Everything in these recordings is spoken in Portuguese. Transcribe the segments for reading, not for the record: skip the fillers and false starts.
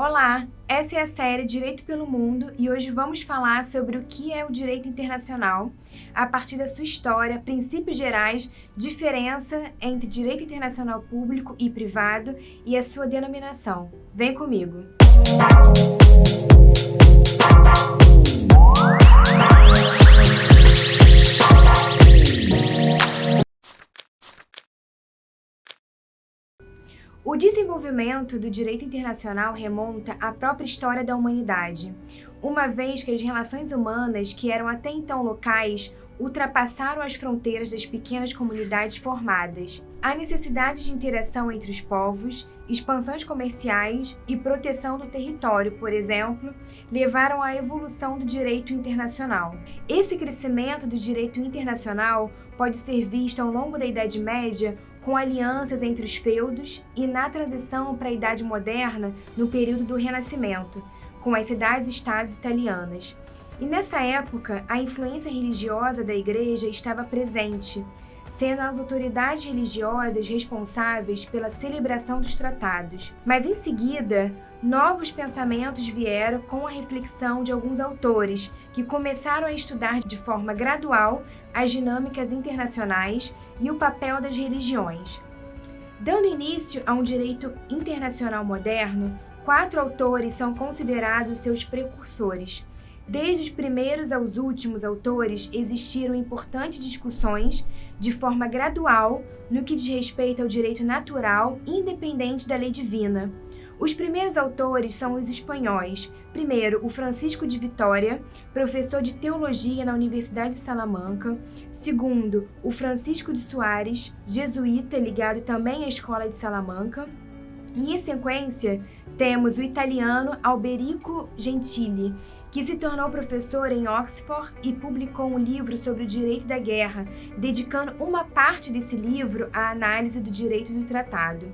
Olá, essa é a série Direito pelo Mundo e hoje vamos falar sobre o que é o direito internacional, a partir da sua história, princípios gerais, diferença entre direito internacional público e privado e a sua denominação. Vem comigo! O desenvolvimento do direito internacional remonta à própria história da humanidade, uma vez que as relações humanas, que eram até então locais, ultrapassaram as fronteiras das pequenas comunidades formadas. A necessidade de interação entre os povos, expansões comerciais e proteção do território, por exemplo, levaram à evolução do direito internacional. Esse crescimento do direito internacional pode ser visto ao longo da Idade Média com alianças entre os feudos e na transição para a Idade Moderna, no período do Renascimento, com as cidades-estados italianas. E nessa época, a influência religiosa da Igreja estava presente, sendo as autoridades religiosas responsáveis pela celebração dos tratados. Mas em seguida, novos pensamentos vieram com a reflexão de alguns autores que começaram a estudar de forma gradual as dinâmicas internacionais e o papel das religiões. Dando início a um direito internacional moderno, 4 autores são considerados seus precursores. Desde os primeiros aos últimos autores, existiram importantes discussões de forma gradual no que diz respeito ao direito natural, independente da lei divina. Os primeiros autores são os espanhóis. Primeiro, o Francisco de Vitória, professor de teologia na Universidade de Salamanca. Segundo, o Francisco de Soares, jesuíta ligado também à Escola de Salamanca. E, em sequência, temos o italiano Alberico Gentili, que se tornou professor em Oxford e publicou um livro sobre o direito da guerra, dedicando uma parte desse livro à análise do direito do tratado.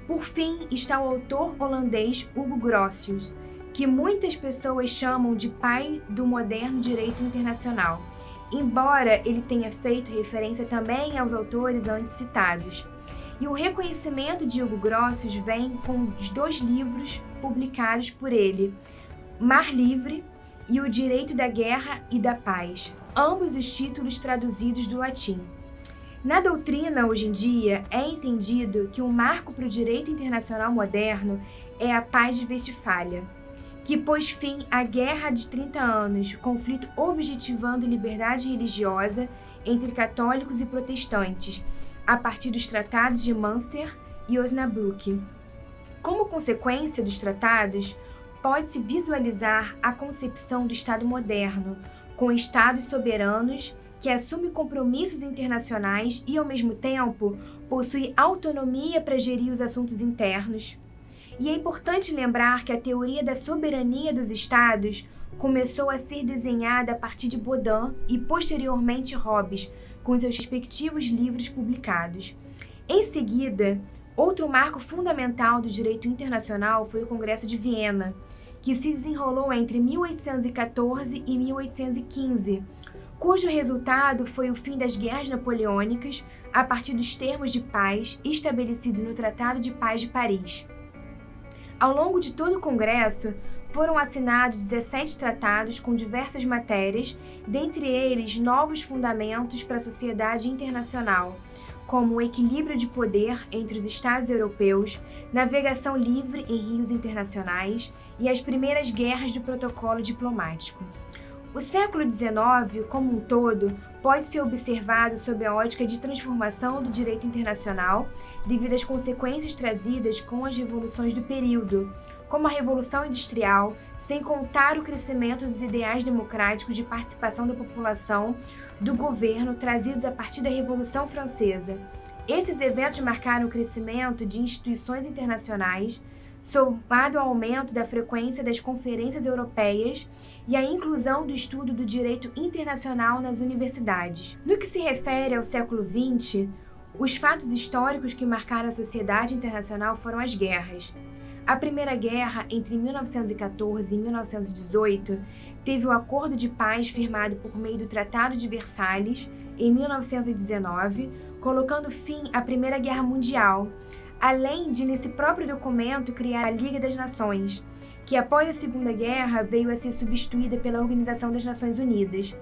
Por fim, está o autor holandês Hugo Grotius, que muitas pessoas chamam de pai do moderno direito internacional, embora ele tenha feito referência também aos autores antes citados. E o reconhecimento de Hugo Grotius vem com os 2 livros publicados por ele, Mar Livre e O Direito da Guerra e da Paz, ambos os títulos traduzidos do latim. Na doutrina, hoje em dia, é entendido que um marco para o direito internacional moderno é a Paz de Westfália, que pôs fim à Guerra de 30 anos, conflito objetivando liberdade religiosa entre católicos e protestantes, a partir dos tratados de Münster e Osnabrück. Como consequência dos tratados, pode-se visualizar a concepção do Estado moderno, com estados soberanos que assume compromissos internacionais e, ao mesmo tempo, possui autonomia para gerir os assuntos internos. E é importante lembrar que a teoria da soberania dos Estados começou a ser desenhada a partir de Baudin e, posteriormente, Hobbes, com seus respectivos livros publicados. Em seguida, outro marco fundamental do direito internacional foi o Congresso de Viena, que se desenrolou entre 1814 e 1815, cujo resultado foi o fim das guerras napoleônicas a partir dos termos de paz estabelecidos no Tratado de Paz de Paris. Ao longo de todo o Congresso, foram assinados 17 tratados com diversas matérias, dentre eles novos fundamentos para a sociedade internacional, como o equilíbrio de poder entre os Estados europeus, navegação livre em rios internacionais e as primeiras guerras do protocolo diplomático. O século XIX, como um todo, pode ser observado sob a ótica de transformação do direito internacional devido às consequências trazidas com as revoluções do período, como a Revolução Industrial, sem contar o crescimento dos ideais democráticos de participação da população do governo trazidos a partir da Revolução Francesa. Esses eventos marcaram o crescimento de instituições internacionais, somado ao aumento da frequência das conferências europeias e a inclusão do estudo do direito internacional nas universidades. No que se refere ao século XX, os fatos históricos que marcaram a sociedade internacional foram as guerras. A Primeira Guerra, entre 1914 e 1918, teve o Acordo de Paz firmado por meio do Tratado de Versalhes, em 1919, colocando fim à Primeira Guerra Mundial, além de, nesse próprio documento, criar a Liga das Nações, que após a Segunda Guerra veio a ser substituída pela Organização das Nações Unidas.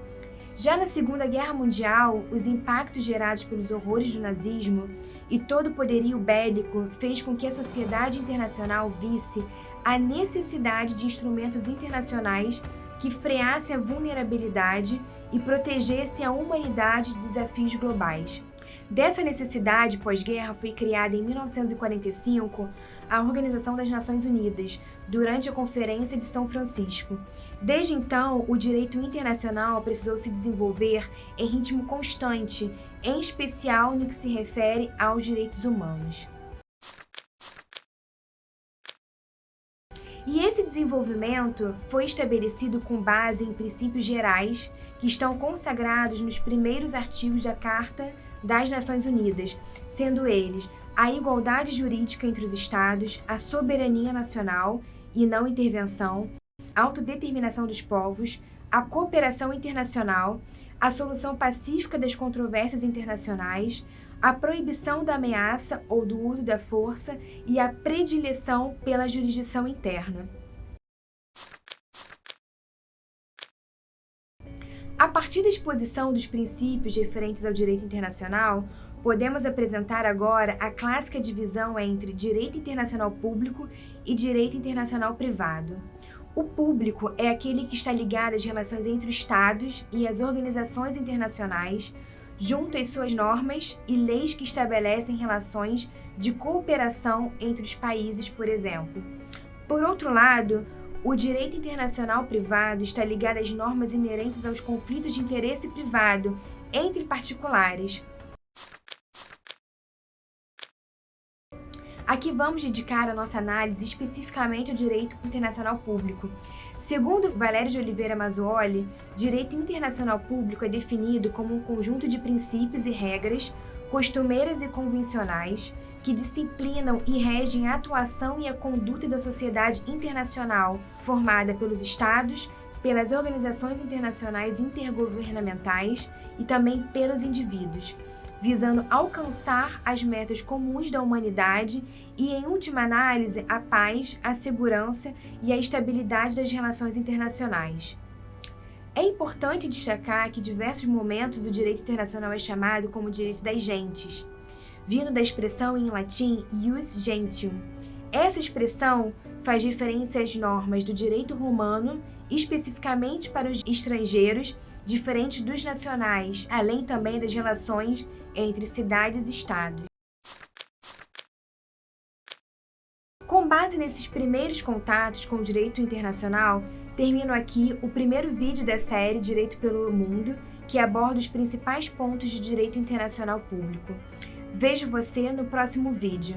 Já na Segunda Guerra Mundial, os impactos gerados pelos horrores do nazismo e todo o poderio bélico fez com que a sociedade internacional visse a necessidade de instrumentos internacionais que freassem a vulnerabilidade e protegessem a humanidade de desafios globais. Dessa necessidade pós-guerra foi criada em 1945 a Organização das Nações Unidas, durante a Conferência de São Francisco. Desde então, o direito internacional precisou se desenvolver em ritmo constante, em especial no que se refere aos direitos humanos. E esse desenvolvimento foi estabelecido com base em princípios gerais que estão consagrados nos primeiros artigos da Carta das Nações Unidas, sendo eles a igualdade jurídica entre os Estados, a soberania nacional e não intervenção, a autodeterminação dos povos, a cooperação internacional, a solução pacífica das controvérsias internacionais, a proibição da ameaça ou do uso da força e a predileção pela jurisdição interna. A partir da exposição dos princípios referentes ao direito internacional, podemos apresentar agora a clássica divisão entre direito internacional público e direito internacional privado. O público é aquele que está ligado às relações entre os Estados e as organizações internacionais, junto às suas normas e leis que estabelecem relações de cooperação entre os países, por exemplo. Por outro lado, o direito internacional privado está ligado às normas inerentes aos conflitos de interesse privado entre particulares. Aqui vamos dedicar a nossa análise especificamente ao direito internacional público. Segundo Valério de Oliveira Mazzuoli, direito internacional público é definido como um conjunto de princípios e regras, costumeiras e convencionais, que disciplinam e regem a atuação e a conduta da sociedade internacional, formada pelos Estados, pelas organizações internacionais intergovernamentais e também pelos indivíduos, visando alcançar as metas comuns da humanidade e, em última análise, a paz, a segurança e a estabilidade das relações internacionais. É importante destacar que, em diversos momentos, o direito internacional é chamado como direito das gentes, vindo da expressão em latim ius gentium. Essa expressão faz referência às normas do direito romano, especificamente para os estrangeiros, diferentes dos nacionais, além também das relações entre cidades e estados. Com base nesses primeiros contatos com o direito internacional, termino aqui o primeiro vídeo da série Direito pelo Mundo, que aborda os principais pontos de direito internacional público. Vejo você no próximo vídeo.